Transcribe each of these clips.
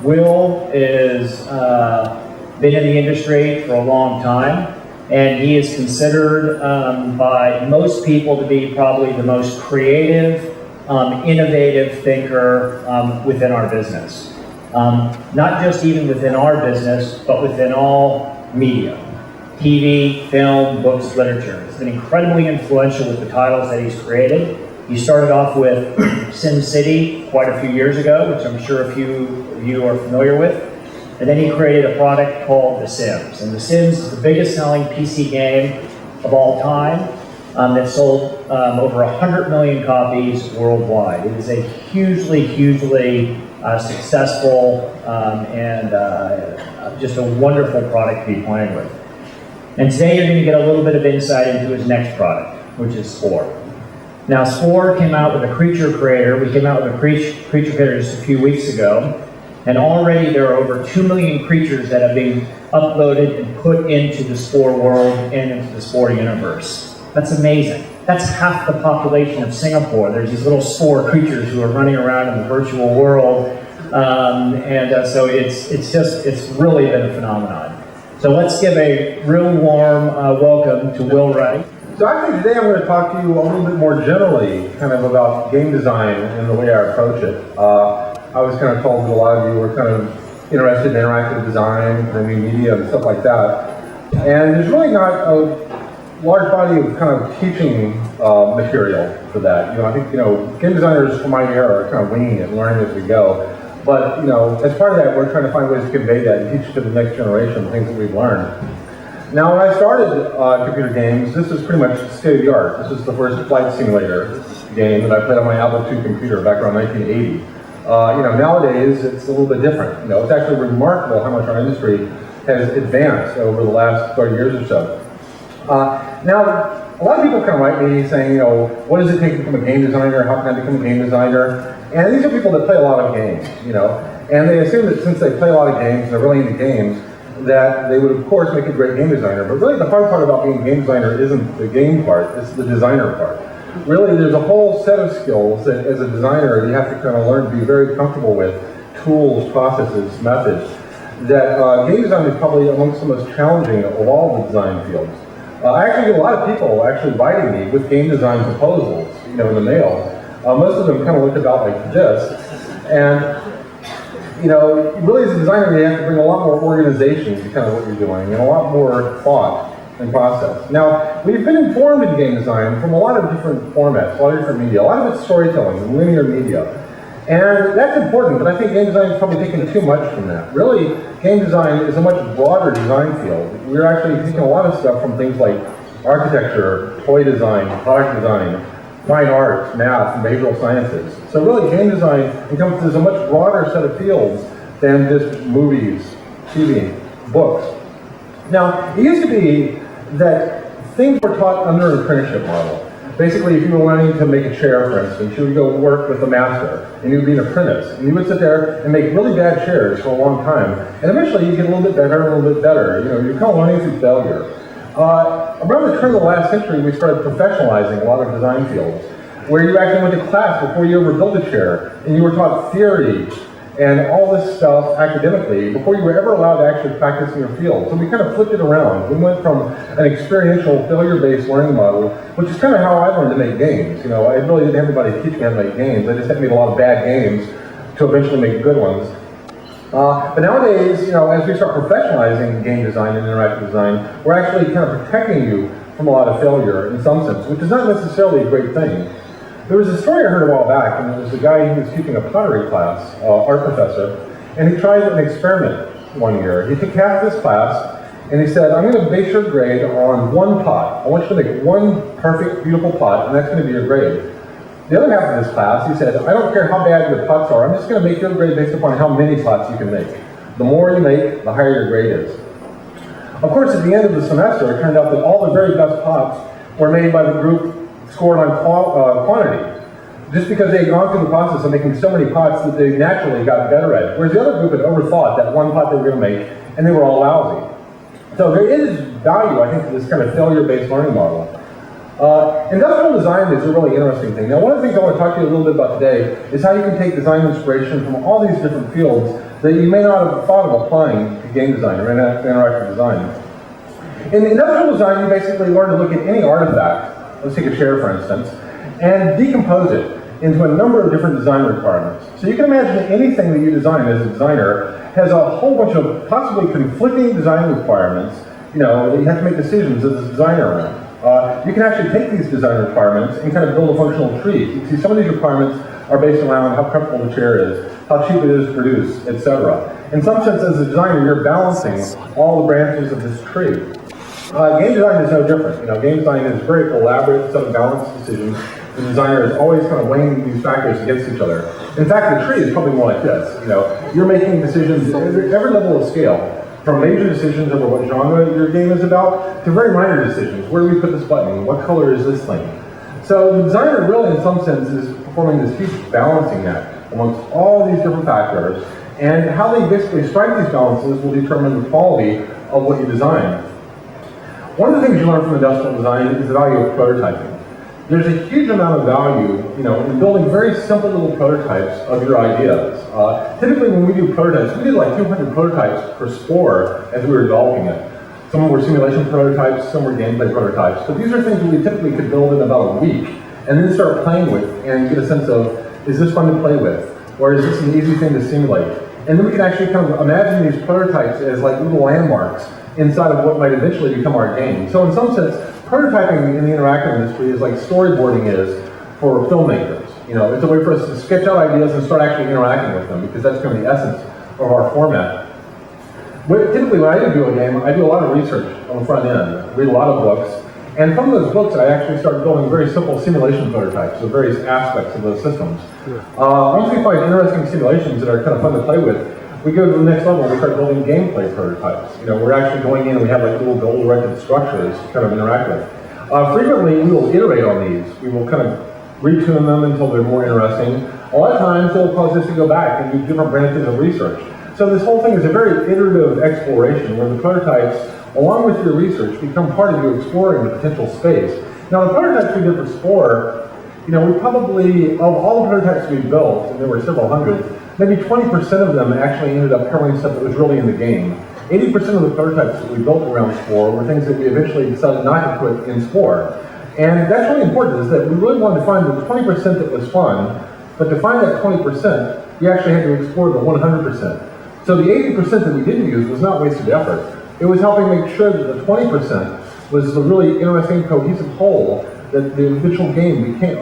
Will is been in the industry for a long time, and he is considered by most people to be probably the most creative, innovative thinker within our business. Not just even within our business, but within all media. TV, film, books, literature. He's been incredibly influential with the titles that he's created. He started off with SimCity quite a few years ago, which I'm sure a few of you are familiar with. And then he created a product called The Sims. And The Sims is the biggest selling PC game of all time that sold over 100 million copies worldwide. It is a hugely, hugely successful and just a wonderful product to be playing with. And today you're going to get a little bit of insight into his next product, which is Spore. Now, Spore came out with a creature creator. We came out with a creature creator just a few weeks ago, and already there are over 2 million creatures that have been uploaded and put into the Spore world and into the Spore universe. That's amazing. That's half the population of Singapore. There's these little Spore creatures who are running around in the virtual world, so it's really been a phenomenon. So let's give a real warm welcome to Will Wright. So actually today I'm going to talk to you a little bit more generally kind of about game design and the way I approach it. I was kind of told that a lot of you were kind of interested in interactive design and new media and stuff like that. And there's really not a large body of kind of teaching material for that. I think game designers from my era are kind of winging it and learning as we go. But as part of that, we're trying to find ways to convey that and teach to the next generation things that we've learned. Now, when I started computer games, this is pretty much state of the art. This is the first flight simulator game that I played on my Apple II computer back around 1980. Nowadays it's a little bit different. It's actually remarkable how much our industry has advanced over the last 30 years or so. Now, a lot of people kind of write me saying, what does it take to become a game designer? How can I become a game designer? And these are people that play a lot of games, and they assume that since they play a lot of games and they're really into games, that they would of course make a great game designer. But really the hard part about being a game designer isn't the game part, it's the designer part. Really there's a whole set of skills that as a designer you have to kind of learn to be very comfortable with, tools, processes, methods, that game design is probably amongst the most challenging of all the design fields. I actually get a lot of people actually writing me with game design proposals, in the mail. Most of them kind of look about like this, and really as a designer you have to bring a lot more organization to kind of what you're doing, and a lot more thought and process. Now, we've been informed in game design from a lot of different formats, a lot of different media. A lot of it's storytelling and linear media. And that's important, but I think game design is probably taking too much from that. Really, game design is a much broader design field. We're actually taking a lot of stuff from things like architecture, toy design, product design, fine art, math, and behavioral sciences. So really, game design encompasses a much broader set of fields than just movies, TV, books. Now, it used to be that things were taught under an apprenticeship model. Basically, if you were learning to make a chair, for instance, you would go work with a master, and you would be an apprentice, and you would sit there and make really bad chairs for a long time, and eventually you get a little bit better and a little bit better. You're kind of learning through failure. Around the turn of the last century, we started professionalizing a lot of design fields, where you actually went to class before you ever built a chair, and you were taught theory and all this stuff academically before you were ever allowed to actually practice in your field. So we kind of flipped it around. We went from an experiential, failure-based learning model, which is kind of how I learned to make games. I really didn't have anybody teach me how to make games. I just had to make a lot of bad games to eventually make good ones. But nowadays, as we start professionalizing game design and interactive design, we're actually kind of protecting you from a lot of failure in some sense, which is not necessarily a great thing. There was a story I heard a while back, and it was a guy who was teaching a pottery class, art professor, and he tried an experiment one year. He took half of this class, and he said, I'm going to base your grade on one pot. I want you to make one perfect, beautiful pot, and that's going to be your grade. The other half of this class, he said, I don't care how bad your pots are, I'm just going to make your grade based upon how many pots you can make. The more you make, the higher your grade is. Of course, at the end of the semester, it turned out that all the very best pots were made by the group scored on quantity, just because they had gone through the process of making so many pots that they naturally got better at it. Whereas the other group had overthought that one pot they were going to make, and they were all lousy. So there is value, I think, to this kind of failure-based learning model. Industrial design is a really interesting thing. Now, one of the things I want to talk to you a little bit about today is how you can take design inspiration from all these different fields that you may not have thought of applying to game design or interactive design. In industrial design, you basically learn to look at any artifact, let's take a chair for instance, and decompose it into a number of different design requirements. So you can imagine anything that you design as a designer has a whole bunch of possibly conflicting design requirements, that you have to make decisions as a designer around. You can actually take these design requirements and kind of build a functional tree. You can see some of these requirements are based around how comfortable the chair is, how cheap it is to produce, etc. In some sense, as a designer, you're balancing all the branches of this tree. Game design is no different. Game design is a very elaborate set of balanced decisions. The designer is always kind of weighing these factors against each other. In fact, the tree is probably more like this. You're making decisions at every level of scale, from major decisions over what genre your game is about to very minor decisions. Where do we put this button? What color is this thing? So the designer really, in some sense, is performing this huge balancing act amongst all these different factors, and how they basically strike these balances will determine the quality of what you design. One of the things you learn from industrial design is the value of prototyping. There's a huge amount of value, in building very simple little prototypes of your ideas. Typically, when we do prototypes, we did like 200 prototypes per spore as we were developing it. Some were simulation prototypes, some were gameplay prototypes. But these are things that we typically could build in about a week, and then start playing with and get a sense of, is this fun to play with? Or is this an easy thing to simulate? And then we can actually kind of imagine these prototypes as like little landmarks inside of what might eventually become our game. So in some sense, prototyping in the interactive industry is like storyboarding is for filmmakers. It's a way for us to sketch out ideas and start actually interacting with them, because that's kind of the essence of our format. Typically, when I do a game, I do a lot of research on the front end, read a lot of books, and from those books, I actually start building very simple simulation prototypes of various aspects of those systems. Once we find interesting simulations that are kind of fun to play with, we go to the next level and we start building gameplay prototypes. We're actually going in and we have like little goal-directed structures, kind of interactive. Frequently, we will iterate on these. We will kind of retune them until they're more interesting. A lot of times, they'll cause us to go back and do different branches of research. So this whole thing is a very iterative exploration where the prototypes, along with your research, become part of you exploring the potential space. Now, the prototypes we did for Spore, we probably, of all the prototypes we built, and there were several hundred, maybe 20% of them actually ended up covering stuff that was really in the game. 80% of the prototypes that we built around Spore were things that we eventually decided not to put in Spore. And that's really important, is that we really wanted to find the 20% that was fun, but to find that 20%, you actually had to explore the 100%. So the 80% that we didn't use was not wasted effort. It was helping make sure that the 20% was the really interesting, cohesive whole that the eventual game became.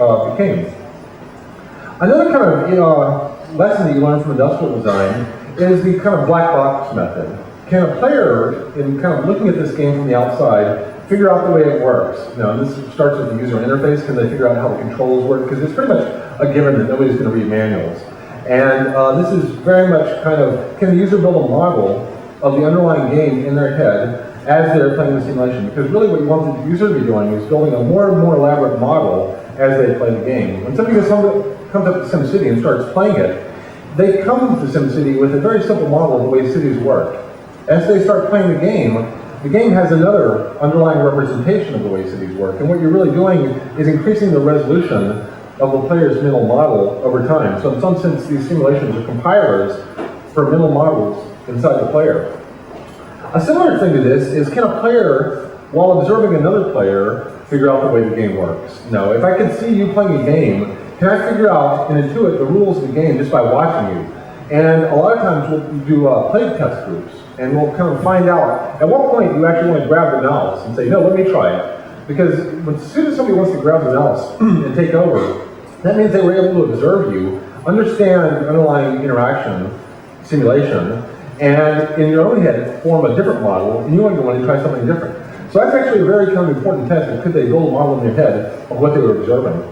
Another kind of lesson that you learn from industrial design is the kind of black box method. Can a player, in kind of looking at this game from the outside, figure out the way it works? This starts with the user interface. Can they figure out how the controls work? Because it's pretty much a given that nobody's going to read manuals. And this is very much kind of, can the user build a model of the underlying game in their head as they're playing the simulation? Because really what you want the user to be doing is building a more and more elaborate model as they play the game. When somebody comes up to SimCity and starts playing it, they come to SimCity with a very simple model of the way cities work. As they start playing the game has another underlying representation of the way cities work. And what you're really doing is increasing the resolution of the player's mental model over time. So in some sense, these simulations are compilers for mental models inside the player. A similar thing to this is, can a player, while observing another player, figure out the way the game works? If I can see you playing a game, can I figure out and intuit the rules of the game just by watching you? And a lot of times we'll do play test groups, and we'll kind of find out at what point you actually want to grab the mouse and say, no, let me try it. Because as soon as somebody wants to grab the mouse and take over, that means they were able to observe you, understand the underlying interaction, simulation, and in your own head form a different model, and you want to try something different. So that's actually a very kind of important test, is could they build a model in their head of what they were observing.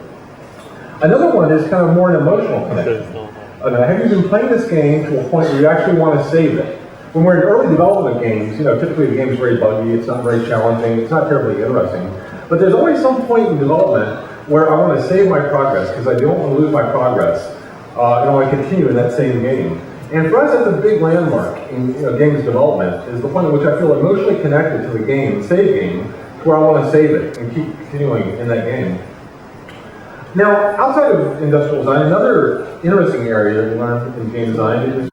Another one is kind of more an emotional connection. Have you been playing this game to a point where you actually want to save it? When we're in early development of games, typically the game's very buggy, it's not very challenging, it's not terribly interesting. But there's always some point in development where I want to save my progress, because I don't want to lose my progress, and I want to continue in that same game. And for us, that's a big landmark in games development, is the point at which I feel emotionally connected to the game, the save game, where I want to save it and keep continuing in that game. Now, outside of industrial design, another interesting area that we learned in game design is